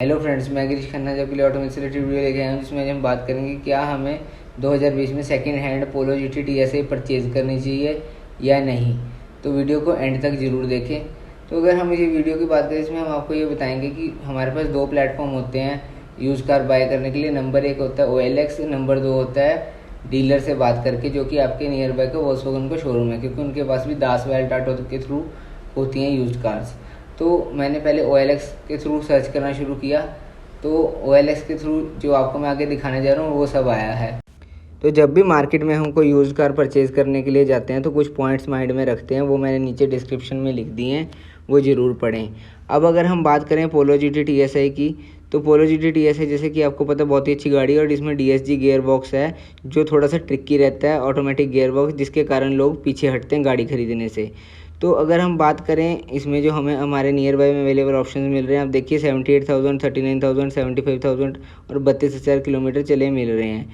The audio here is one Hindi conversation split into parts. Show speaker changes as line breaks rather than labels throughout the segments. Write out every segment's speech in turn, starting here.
हेलो फ्रेंड्स, मैं गिरीश खन्ना जब के लिए ऑटोमेटिक से रिलेटेड वीडियो लेके आया हूँ, जिसमें हम बात करेंगे क्या हमें 2020 में सेकंड हैंड पोलो GT TSI परचेज़ करनी चाहिए या नहीं। तो वीडियो को एंड तक ज़रूर देखें। तो अगर हम ये वीडियो की बात करें, इसमें हम आपको ये बताएंगे कि हमारे पास दो प्लेटफॉर्म होते हैं यूज़ कार बाय करने के लिए। नंबर एक होता है OLX, नंबर दो होता है डीलर से बात करके, जो कि आपके नियर बाय का वोल्क्सवैगन का शोरूम है, क्योंकि उनके पास भी दास वैल्ट ऑटो के थ्रू होती हैं यूज्ड कार्स। तो मैंने पहले OLX के थ्रू सर्च करना शुरू किया, तो OLX के थ्रू जो आपको मैं आगे दिखाने जा रहा हूँ वो सब आया है। तो जब भी मार्केट में हम कोई यूज़ कार परचेज़ करने के लिए जाते हैं तो कुछ पॉइंट्स माइंड में रखते हैं, वो मैंने नीचे डिस्क्रिप्शन में लिख दिए हैं, वो ज़रूर पढ़ें। अब अगर हम बात करें पोलो GT TSI की, तो पोलो GT TSI जैसे कि आपको पता बहुत ही अच्छी गाड़ी है और इसमें DSG गियर बॉक्स है, जो थोड़ा सा ट्रिकी रहता है, ऑटोमेटिक गियर बॉक्स, जिसके कारण लोग पीछे हटते हैं गाड़ी खरीदने से। तो अगर हम बात करें इसमें जो हमें हमारे नियर बाय में अवेलेबल ऑप्शन मिल रहे हैं, आप देखिए 78,000, 39,000, 75,000 और 32,000 किलोमीटर चले मिल रहे हैं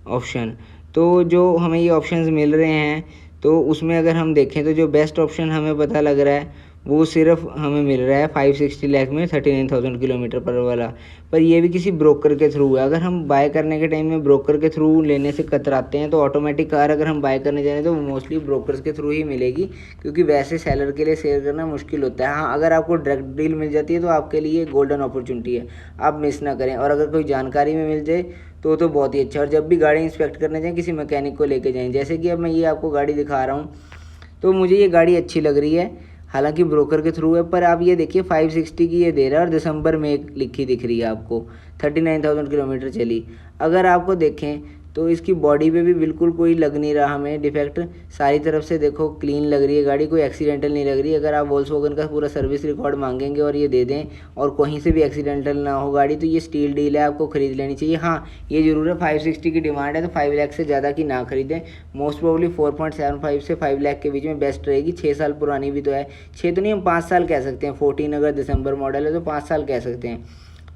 ऑप्शन। तो जो हमें ये ऑप्शंस मिल रहे हैं, तो उसमें अगर हम देखें तो जो बेस्ट ऑप्शन हमें पता लग रहा है वो सिर्फ हमें मिल रहा है 560 लाख में 39,000 किलोमीटर पर वाला। पर ये भी किसी ब्रोकर के थ्रू है। अगर हम बाय करने के टाइम में ब्रोकर के थ्रू लेने से कतराते हैं, तो ऑटोमेटिक कार अगर हम बाय करने जाएँ तो मोस्टली ब्रोकर्स के थ्रू ही मिलेगी, क्योंकि वैसे सेलर के लिए शेयर करना मुश्किल होता है। हाँ, अगर आपको डायरेक्ट डील मिल जाती है तो आपके लिए गोल्डन अपॉर्चुनिटी है, आप मिस ना करें। और अगर कोई जानकारी में मिल जाए तो बहुत ही अच्छा। और जब भी गाड़ी इंस्पेक्ट करने जाएँ, किसी मैकेनिक को लेके जाएँ। जैसे कि अब मैं ये आपको गाड़ी दिखा रहा हूँ, तो मुझे ये गाड़ी अच्छी लग रही है, हालांकि ब्रोकर के थ्रू है, पर आप ये देखिए 560 की ये दे रहा है और दिसंबर में एक लिखी दिख रही है आपको, 39,000 किलोमीटर चली। अगर आपको देखें तो इसकी बॉडी पे भी बिल्कुल कोई लग नहीं रहा हमें डिफेक्ट, सारी तरफ से देखो क्लीन लग रही है गाड़ी, कोई एक्सीडेंटल नहीं लग रही। अगर आप वोल्क्सवैगन का पूरा सर्विस रिकॉर्ड मांगेंगे और ये दे दें और कहीं से भी एक्सीडेंटल ना हो गाड़ी, तो ये स्टील डील है, आपको ख़रीद लेनी चाहिए। हाँ, ये ज़रूर है 560 की डिमांड है, तो 5 लाख से ज़्यादा की ना खरीदें। मोस्ट प्रोबेबली 4.75 से 5 लाख के बीच में बेस्ट रहेगी। 6 साल पुरानी भी तो है, 6 तो नहीं, हम 5 साल कह सकते हैं। 14 अगर दिसंबर मॉडल है तो 5 साल कह सकते हैं।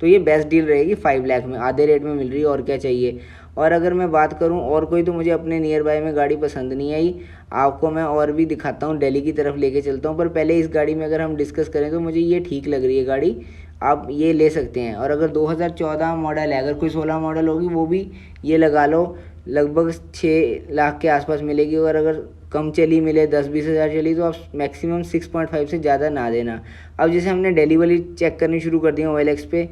तो ये बेस्ट डील रहेगी 5 लाख में, आधे रेट में मिल रही है, और क्या चाहिए। और अगर मैं बात करूं और कोई, तो मुझे अपने नियर बाय में गाड़ी पसंद नहीं आई। आपको मैं और भी दिखाता हूं, दिल्ली की तरफ लेके चलता हूं। पर पहले इस गाड़ी में अगर हम डिस्कस करें तो मुझे ये ठीक लग रही है गाड़ी, आप ये ले सकते हैं। और अगर 2014 मॉडल है, अगर कोई 16 मॉडल होगी वो भी ये लगा लो, लगभग 6 लाख के आसपास मिलेगी। और अगर कम चली मिले, 10-20 हज़ार चली, तो आप मैक्सिमम 6.5 से ज़्यादा ना देना। अब जैसे हमने डेली वाली चेक करनी शुरू कर दी है OLX पे,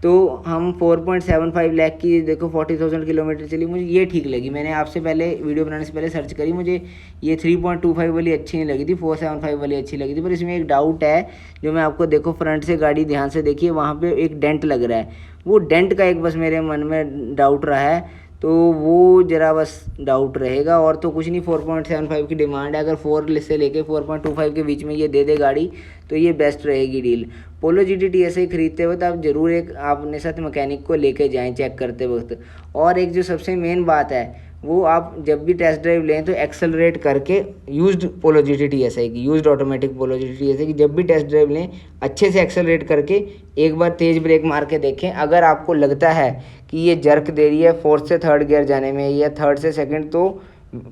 तो हम 4.75 लाख की देखो 40,000 किलोमीटर चली, मुझे ये ठीक लगी। मैंने आपसे पहले वीडियो बनाने से पहले सर्च करी, मुझे ये 3.25 वाली अच्छी नहीं लगी थी, 475 वाली अच्छी लगी थी। पर इसमें एक डाउट है, जो मैं आपको, देखो फ्रंट से गाड़ी ध्यान से देखिए, वहाँ पे एक डेंट लग रहा है। वो डेंट का एक बस मेरे मन में डाउट रहा है, तो वो ज़रा बस डाउट रहेगा, और तो कुछ नहीं। 4.75 की डिमांड है, अगर 4 से लेके 4.25 के बीच में ये दे दे गाड़ी, तो ये बेस्ट रहेगी डील। पोलो GT TSI खरीदते वक्त आप ज़रूर एक अपने साथ मैकेनिक को लेके जाएं चेक करते वक्त। और एक जो सबसे मेन बात है, वो आप जब भी टेस्ट ड्राइव लें तो एक्सेलरेट करके, यूज्ड पोलो GT TSI की, यूज्ड ऑटोमेटिक पोलो GT TSI की जब भी टेस्ट ड्राइव लें, अच्छे से एक्सेलरेट करके एक बार तेज़ ब्रेक मार के देखें। अगर आपको लगता है कि ये जर्क दे रही है 4th से 3rd गियर जाने में या 3rd से 2nd, तो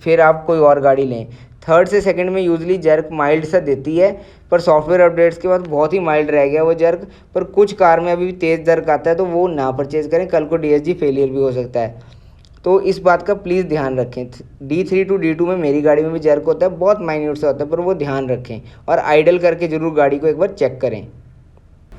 फिर आप कोई और गाड़ी लें। 3rd से 2nd में यूजली जर्क माइल्ड सा देती है, पर सॉफ्टवेयर अपडेट्स के बाद बहुत ही माइल्ड रह गया वो जर्क। पर कुछ कार में अभी भी तेज़ जर्क आता है, तो वो ना परचेज़ करें, कल को DSG फेलियर भी हो सकता है। तो इस बात का प्लीज़ ध्यान रखें। D3 to D2 में मेरी गाड़ी में भी जर्क होता है, बहुत माइन्यूट सा होता है, पर वो ध्यान रखें। और आइडल करके ज़रूर गाड़ी को एक बार चेक करें।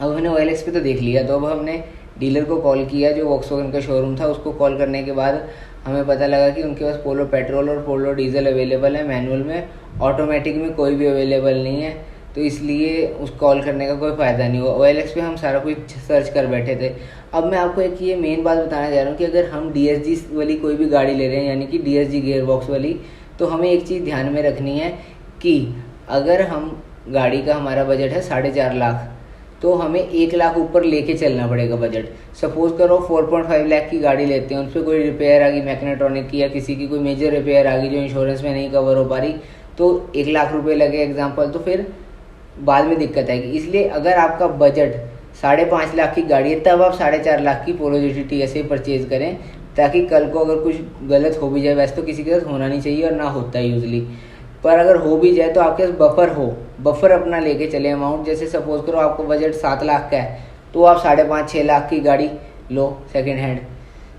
अब हमने OLX पे तो देख लिया, तो अब हमने डीलर को कॉल किया, जो वोल्क्सवैगन का शोरूम था। उसको कॉल करने के बाद हमें पता लगा कि उनके पास पोलो पेट्रोल और पोलो डीजल अवेलेबल है मैनुअल में, ऑटोमेटिक में कोई भी अवेलेबल नहीं है। तो इसलिए उस कॉल करने का कोई फ़ायदा नहीं हुआ। OLX पे हम सारा कुछ सर्च कर बैठे थे। अब मैं आपको एक ये मेन बात बताना चाह रहा हूँ कि अगर हम DSG वाली कोई भी गाड़ी ले रहे हैं, यानी कि DSG गियर बॉक्स वाली, तो हमें एक चीज़ ध्यान में रखनी है कि अगर हम गाड़ी का हमारा बजट है 4.5 लाख, तो हमें 1 लाख ऊपर लेके चलना पड़ेगा बजट। सपोज़ करो 4.5 लाख की गाड़ी लेते हैं, उस पर कोई रिपेयर आ गई मैग्नेट्रॉनिक की, या किसी की कोई मेजर रिपेयर आ गई जो इंश्योरेंस में नहीं कवर हो पा रही, तो 1 लाख रुपए लगे एग्जाम्पल, तो फिर बाद में दिक्कत आएगी। इसलिए अगर आपका बजट 5.5 लाख की गाड़ी है, तब आप 4.5 लाख की पोलो GT TSI परचेज़ करें, ताकि कल को अगर कुछ गलत हो भी जाए, वैसे तो किसी के साथ होना नहीं चाहिए और ना होता है यूजली, पर अगर हो भी जाए तो आपके पास बफर हो, बफर अपना लेके चले अमाउंट। जैसे सपोज करो आपको बजट 7 लाख का है, तो तो आप 5.5-6 लाख की गाड़ी लो सेकेंड हैंड।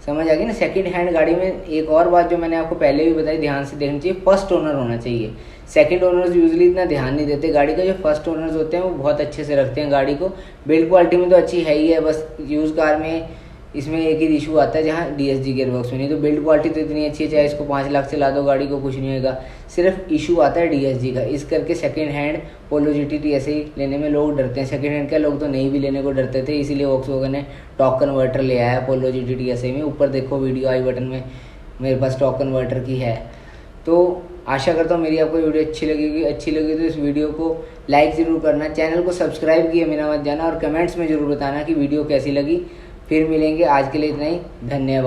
समझ आ गई ना। सेकंड हैंड गाड़ी में एक और बात जो मैंने आपको पहले भी बताई, ध्यान से देखनी चाहिए, फर्स्ट ओनर होना चाहिए। सेकंड ओनर्स यूजली इतना ध्यान नहीं देते गाड़ी का। जो फर्स्ट ओनर्स होते हैं वो बहुत अच्छे से रखते हैं गाड़ी को। बिल्ड क्वालिटी में तो अच्छी है ही है, बस यूज कार में इसमें एक ही इशू आता है जहाँ डीएसजी गियरबॉक्स में। नहीं तो बिल्ड क्वालिटी तो इतनी अच्छी है, चाहे इसको 5 लाख से ला दो गाड़ी को कुछ नहीं होगा, सिर्फ इशू आता है डीएसजी का। इस करके second hand Polo GT TSA लेने में लोग डरते हैं। सेकंड हैंड क्या, लोग तो नहीं भी लेने को डरते थे, इसीलिए वॉक्सवैगन ने टॉर्क कन्वर्टर ले आया पोलो जीटी टीएसए में। ऊपर देखो वीडियो आई बटन में मेरे पास टॉर्क कन्वर्टर की है। तो आशा करता हूँ मेरी आपको वीडियो अच्छी लगेगी। अच्छी लगी तो इस वीडियो को लाइक ज़रूर करना, चैनल को सब्सक्राइब किए बिना मत जाना, और कमेंट्स में ज़रूर बताना कि वीडियो कैसी लगी। फिर मिलेंगे, आज के लिए इतना ही, धन्यवाद।